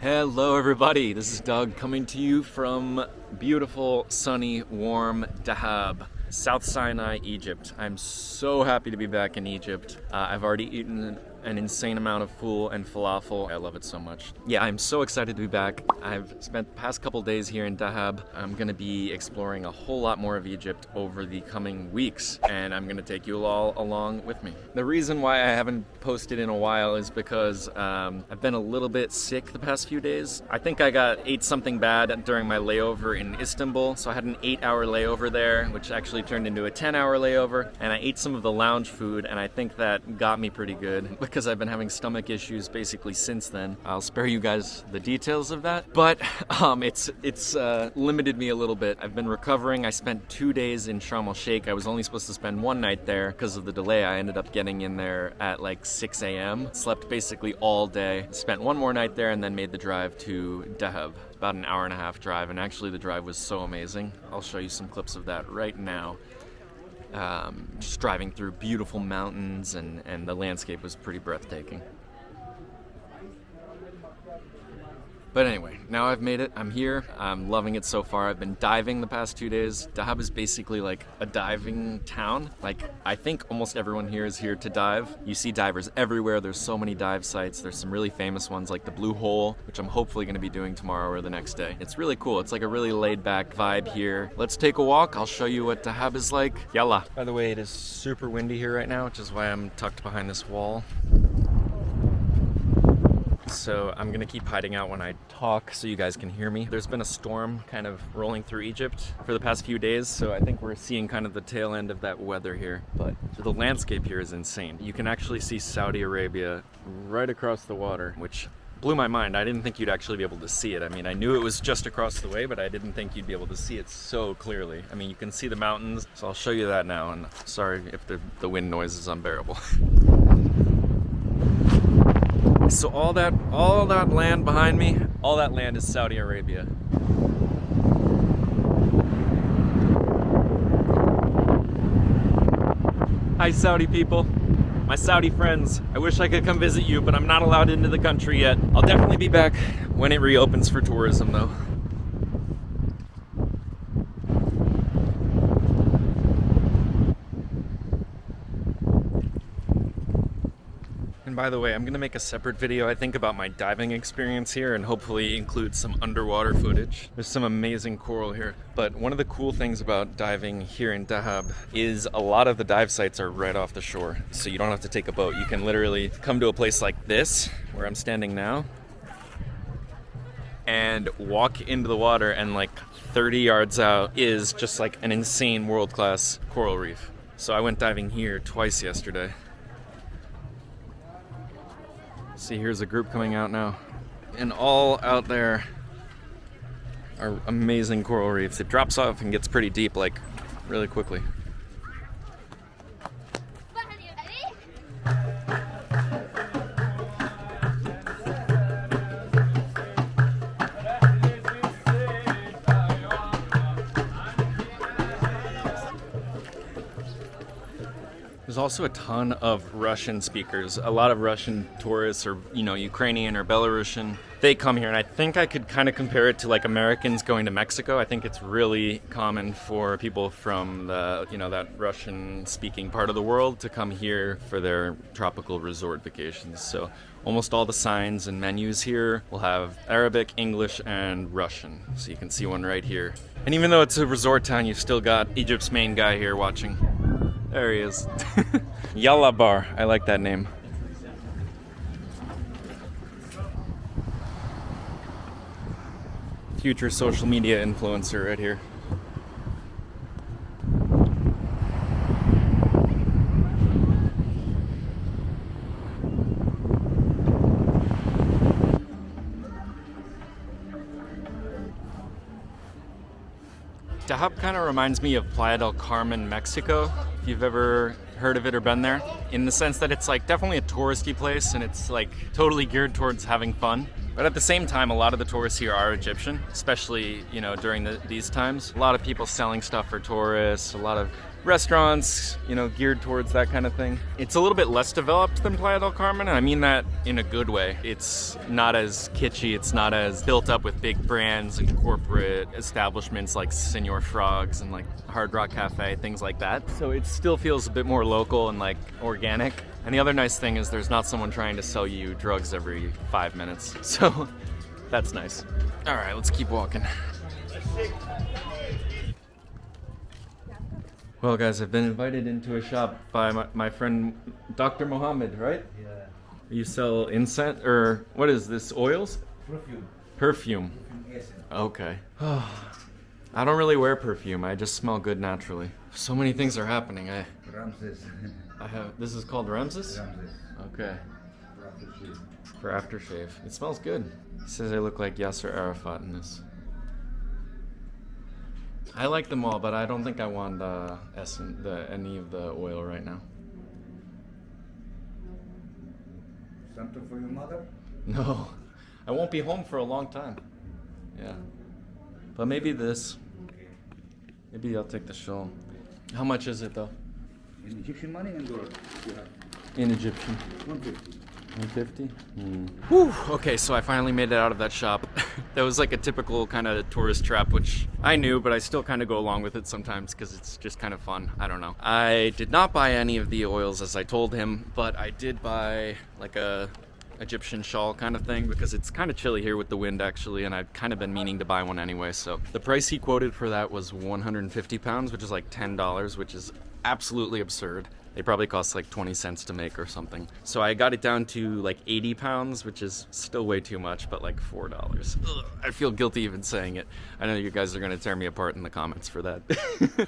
Hello everybody, this is Doug coming to you from beautiful, sunny, warm Dahab, South Sinai, Egypt. I'm so happy to be back in Egypt. I've already eaten an insane amount of fool and falafel. I love it so much. Yeah, I'm so excited to be back. I've spent the past couple days here in Dahab. I'm gonna be exploring a whole lot more of Egypt over the coming weeks, and I'm gonna take you all along with me. The reason why I haven't posted in a while is because I've been a little bit sick the past few days. I think I ate something bad during my layover in Istanbul, so I had an 8-hour layover there, which actually turned into a 10-hour layover, and I ate some of the lounge food, and I think that got me pretty good because I've been having stomach issues basically since then. I'll spare you guys the details of that, but it's limited me a little bit. I've been recovering. I spent 2 days in Sharm el-Sheikh. I was only supposed to spend one night there because of the delay. I ended up getting in there at like 6 a.m. Slept basically all day. Spent one more night there and then made the drive to Dahab. About an hour and a half drive, and actually the drive was so amazing. I'll show you some clips of that right now. Just driving through beautiful mountains, and the landscape was pretty breathtaking. But anyway, now I've made it. I'm here. I'm loving it so far. I've been diving the past 2 days. Dahab is basically like a diving town. Like, I think almost everyone here is here to dive. You see divers everywhere. There's so many dive sites. There's some really famous ones like the Blue Hole, which I'm hopefully going to be doing tomorrow or the next day. It's really cool. It's like a really laid-back vibe here. Let's take a walk. I'll show you what Dahab is like. Yalla. By the way, it is super windy here right now, which is why I'm tucked behind this wall. So I'm gonna keep hiding out when I talk so you guys can hear me. There's been a storm kind of rolling through Egypt for the past few days, so I think we're seeing kind of the tail end of that weather here. But the landscape here is insane. You can actually see Saudi Arabia right across the water, which blew my mind. I didn't think you'd actually be able to see it. I mean, I knew it was just across the way, but I didn't think you'd be able to see it so clearly. I mean, you can see the mountains, so I'll show you that now, and sorry if the wind noise is unbearable. So all that land behind me, all that land is Saudi Arabia. Hi Saudi people, my Saudi friends. I wish I could come visit you, but I'm not allowed into the country yet. I'll definitely be back when it reopens for tourism though. By the way, I'm gonna make a separate video, I think, about my diving experience here and hopefully include some underwater footage. There's some amazing coral here. But one of the cool things about diving here in Dahab is a lot of the dive sites are right off the shore. So you don't have to take a boat. You can literally come to a place like this, where I'm standing now, and walk into the water, and like 30 yards out is just like an insane world-class coral reef. So I went diving here twice yesterday. See, here's a group coming out now. And all out there are amazing coral reefs. It drops off and gets pretty deep, like, really quickly. There's also a ton of Russian speakers. A lot of Russian tourists, or Ukrainian or Belarusian, they come here, and I think I could kind of compare it to like Americans going to Mexico. I think it's really common for people from the that Russian-speaking part of the world to come here for their tropical resort vacations. So almost all the signs and menus here will have Arabic, English, and Russian. So you can see one right here. And even though it's a resort town, you've still got Egypt's main guy here watching. There he is. Yalla Bar. I like that name. Future social media influencer right here. Dahab kind of reminds me of Playa del Carmen, Mexico, if you've ever heard of it or been there, in the sense that it's like definitely a touristy place and it's like totally geared towards having fun. But at the same time, a lot of the tourists here are Egyptian, especially, during these times. A lot of people selling stuff for tourists, a lot of, restaurants, you know, geared towards that kind of thing. It's a little bit less developed than Playa del Carmen, and I mean that in a good way. It's not as kitschy, it's not as built up with big brands and corporate establishments like Senor Frogs and like Hard Rock Cafe, things like that. So it still feels a bit more local and like organic. And the other nice thing is there's not someone trying to sell you drugs every 5 minutes. So that's nice. All right, let's keep walking. Well, guys, I've been invited into a shop by my friend Dr. Mohammed, right? Yeah. You sell incense, or what is this, oils? Perfume. Perfume. Yes. Okay. I don't really wear perfume. I just smell good naturally. So many things are happening. Ramses. This is called Ramses? Ramses. Okay. Aftershave. For aftershave. It smells good. He says I look like Yasser Arafat in this. I like them all, but I don't think I want any of the oil right now. Something for your mother? No, I won't be home for a long time. Yeah, but maybe this. Okay. Maybe I'll take the shawl. How much is it though? In Egyptian money and dollar? You have In Egyptian. 150. 150? Whew. Okay, so I finally made it out of that shop. That was like a typical kind of tourist trap, which I knew, but I still kind of go along with it sometimes because it's just kind of fun. I don't know. I did not buy any of the oils as I told him, but I did buy like a Egyptian shawl kind of thing because it's kind of chilly here with the wind actually, and I've kind of been meaning to buy one anyway. So the price he quoted for that was 150 pounds, which is like $10, which is absolutely absurd. They probably cost like 20 cents to make or something. So I got it down to like 80 pounds, which is still way too much, but like $4. Ugh, I feel guilty even saying it. I know you guys are gonna tear me apart in the comments for that.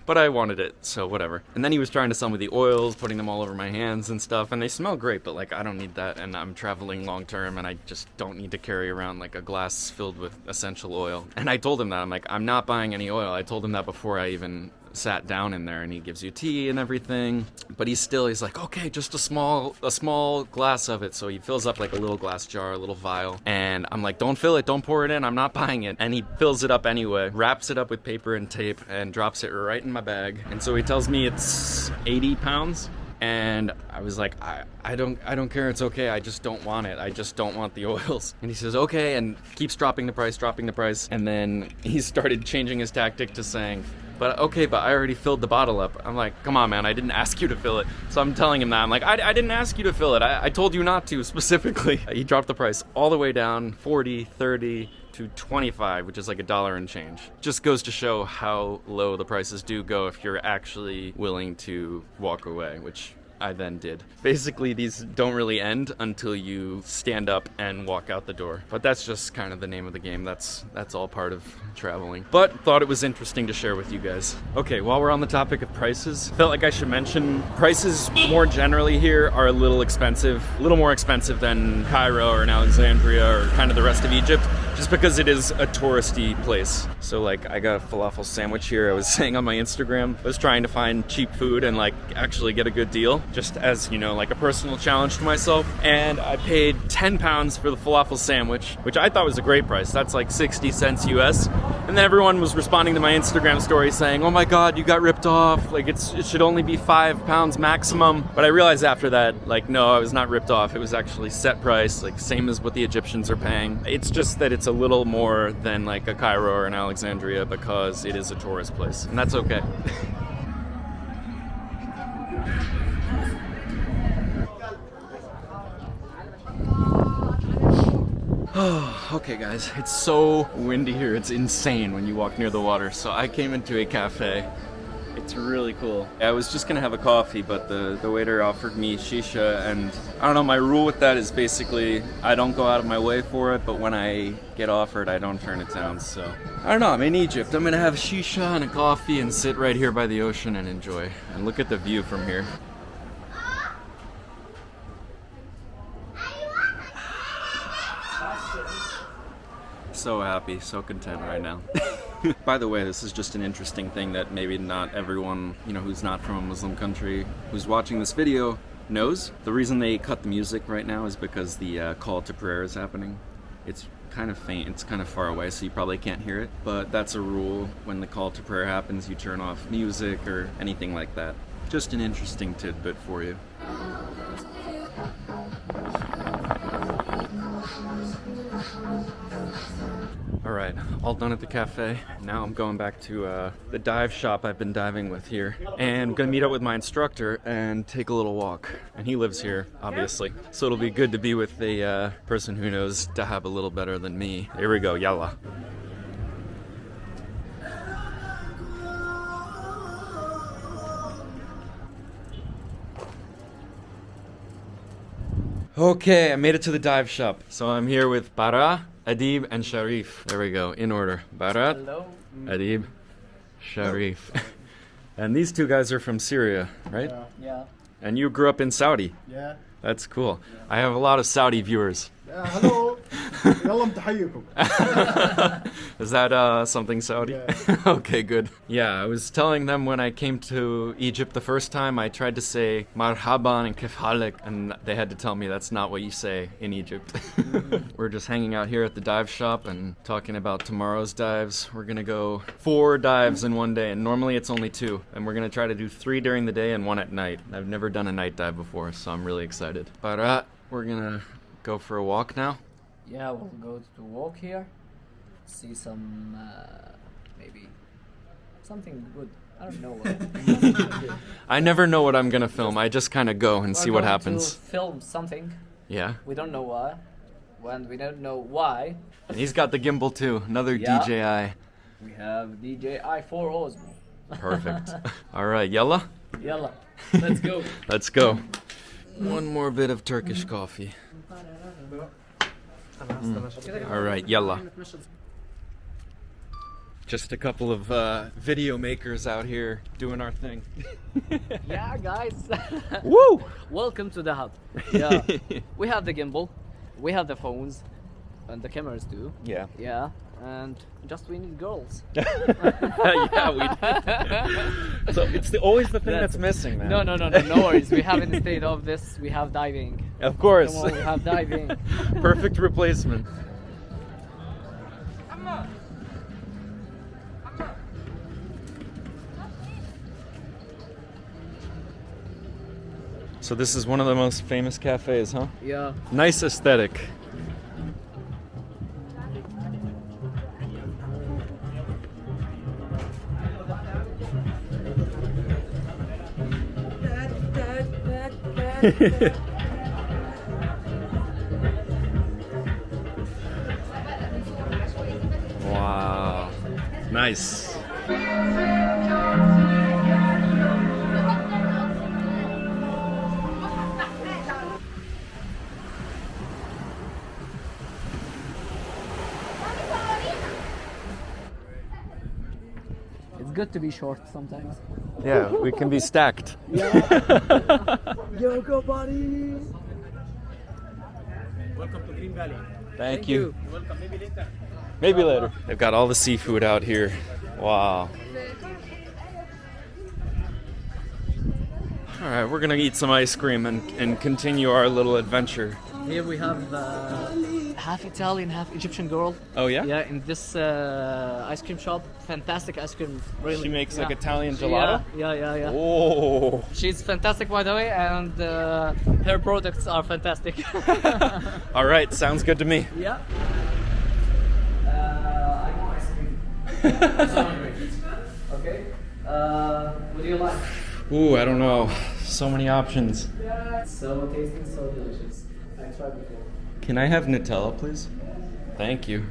But I wanted it, so whatever. And then he was trying to sell me the oils, putting them all over my hands and stuff, and they smell great, but like I don't need that, and I'm traveling long term, and I just don't need to carry around like a glass filled with essential oil. And I told him that, I'm like, I'm not buying any oil. I told him that before I even sat down in there, and he gives you tea and everything, but he's like, okay, just a small glass of it. So he fills up like a little glass jar, a little vial, and I'm like, don't fill it, don't pour it in, I'm not buying it. And he fills it up anyway, wraps it up with paper and tape, and drops it right in my bag. And so he tells me it's 80 pounds. And I was like, I don't care, it's okay, I just don't want it, I just don't want the oils. And he says, okay, and keeps dropping the price, and then he started changing his tactic to saying, but okay, but I already filled the bottle up. I'm like, come on, man, I didn't ask you to fill it. So I'm telling him that, I'm like, I didn't ask you to fill it, I told you not to, specifically. He dropped the price all the way down, 40, 30, to 25, which is like $1 and change. Just goes to show how low the prices do go if you're actually willing to walk away, which I then did. Basically, these don't really end until you stand up and walk out the door. But that's just kind of the name of the game. That's all part of traveling. But thought it was interesting to share with you guys. Okay, while we're on the topic of prices, felt like I should mention prices more generally here are a little expensive, a little more expensive than Cairo or in Alexandria or kind of the rest of Egypt, just because it is a touristy place. So like, I got a falafel sandwich here. I was saying on my Instagram, I was trying to find cheap food and like actually get a good deal, just as, you know, like a personal challenge to myself. And I paid 10 pounds for the falafel sandwich, which I thought was a great price. That's like 60 cents US. And then everyone was responding to my Instagram story saying, oh my God, you got ripped off. Like it should only be 5 pounds maximum. But I realized after that, like, no, I was not ripped off. It was actually set price, like same as what the Egyptians are paying. It's just that it's a little more than like a Cairo or an Alexandria because it is a tourist place, and that's okay. Oh, okay guys, it's so windy here, it's insane when you walk near the water. So I came into a cafe. It's really cool. I was just gonna have a coffee, but the waiter offered me shisha, and I don't know, my rule with that is basically I don't go out of my way for it, but when I get offered, I don't turn it down. So I don't know, I'm in Egypt. I'm gonna have shisha and a coffee and sit right here by the ocean and enjoy. And look at the view from here. So happy, so content right now. By the way, this is just an interesting thing that maybe not everyone, you know, who's not from a Muslim country, who's watching this video knows. The reason they cut the music right now is because the call to prayer is happening. It's kind of faint. It's kind of far away, so you probably can't hear it. But that's a rule. When the call to prayer happens, you turn off music or anything like that. Just an interesting tidbit for you. Alright, all done at the cafe. Now I'm going back to the dive shop I've been diving with here. And I'm gonna meet up with my instructor and take a little walk. And he lives here, obviously. So it'll be good to be with a person who knows Dahab a little better than me. Here we go, yalla. Okay, I made it to the dive shop. So I'm here with Bara, Adib, and Sharif. There we go, in order. Barat, Hello. Adib, Sharif. And these two guys are from Syria, right? Yeah. And you grew up in Saudi. Yeah. That's cool. I have a lot of Saudi viewers. Hello. يلا متحيكم. Is that something Saudi? Yeah. Okay, good. Yeah, I was telling them when I came to Egypt the first time, I tried to say marhaban and kif halik, and they had to tell me that's not what you say in Egypt. We're just hanging out here at the dive shop and talking about tomorrow's dives. We're gonna go 4 dives in one day, and normally it's only 2. And we're gonna try to do 3 during the day and 1 at night. I've never done a night dive before, so I'm really excited. But we're gonna go for a walk now. Yeah, we'll go to walk here. See some, maybe something good. I don't know what. I never know what I'm gonna film. I just kind of go and see what We're going happens. to film something. Yeah. We don't know why. When we don't know why. And he's got the gimbal too. Another Yeah. DJI. We have DJI 4 Osmo. Perfect. All right, yalla. Yalla, let's go. Let's go. One more bit of Turkish coffee. All right, yalla. Just a couple of video makers out here doing our thing. Yeah, guys. Woo! Welcome to Dahab. Yeah. We have the gimbal. We have the phones. And the cameras too. Yeah. Yeah. And just we need girls. Yeah, we did. So it's always the thing that's missing, man. No worries. We have instead of this, we have diving. Of course. Come on, we have diving. Perfect replacement. So this is one of the most famous cafes, huh? Yeah. Nice aesthetic. Wow. Nice. It's good to be short sometimes. Yeah, we can be stacked. Yo, go buddy! Welcome to Green Valley. Thank you. Welcome. Maybe later. Maybe later. They've got all the seafood out here. Wow. All right, we're gonna eat some ice cream and continue our little adventure. Here we have half Italian, half Egyptian girl. Oh yeah? Yeah, in this ice cream shop. Fantastic ice cream. Really. She makes like Yeah. Italian gelato? Yeah. Oh. She's fantastic, by the way, and her products are fantastic. All right, sounds good to me. Yeah. I want ice cream. I'm so hungry. Okay. What do you like? Ooh, I don't know. So many options. So tasty, so delicious. I tried before. Can I have Nutella, please? Thank you.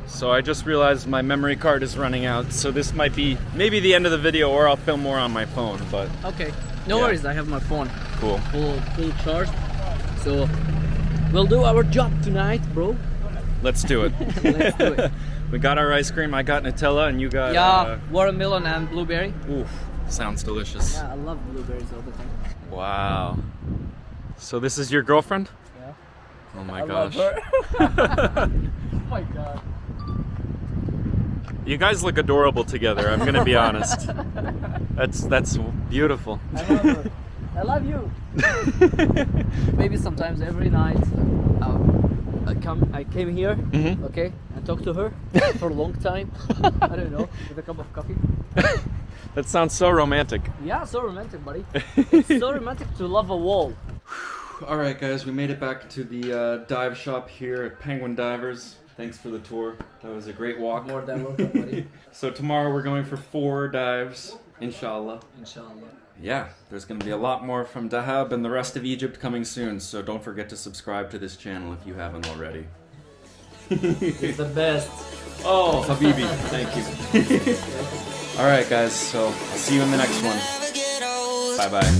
So I just realized my memory card is running out, so this might be maybe the end of the video, or I'll film more on my phone, but Okay. No Yeah. worries. I have my phone cool. full charge. So we'll do our job tonight, bro. Let's do it. Let's do it. We got our ice cream, I got Nutella, and you got... Yeah, watermelon and blueberry. Oof, sounds delicious. Yeah, I love blueberries all the time. Wow. So this is your girlfriend? Yeah. Oh my I gosh. love her. Oh my god. You guys look adorable together, I'm gonna be honest. That's beautiful. I love her. I love you. Maybe sometimes every night I came here, Mhm. okay, and talk to her for a long time. I don't know, with a cup of coffee. That sounds so romantic. Yeah, so romantic, buddy. It's so romantic to love a wall. All right, guys, we made it back to the dive shop here at Penguin Divers. Thanks for the tour. That was a great walk. More than welcome, buddy. So tomorrow we're going for 4 dives, inshallah. Inshallah. Yeah, there's going to be a lot more from Dahab and the rest of Egypt coming soon, so don't forget to subscribe to this channel if you haven't already. It's the best. Oh, Habibi, thank you. All right, guys, so I'll see you in the next one. Bye-bye.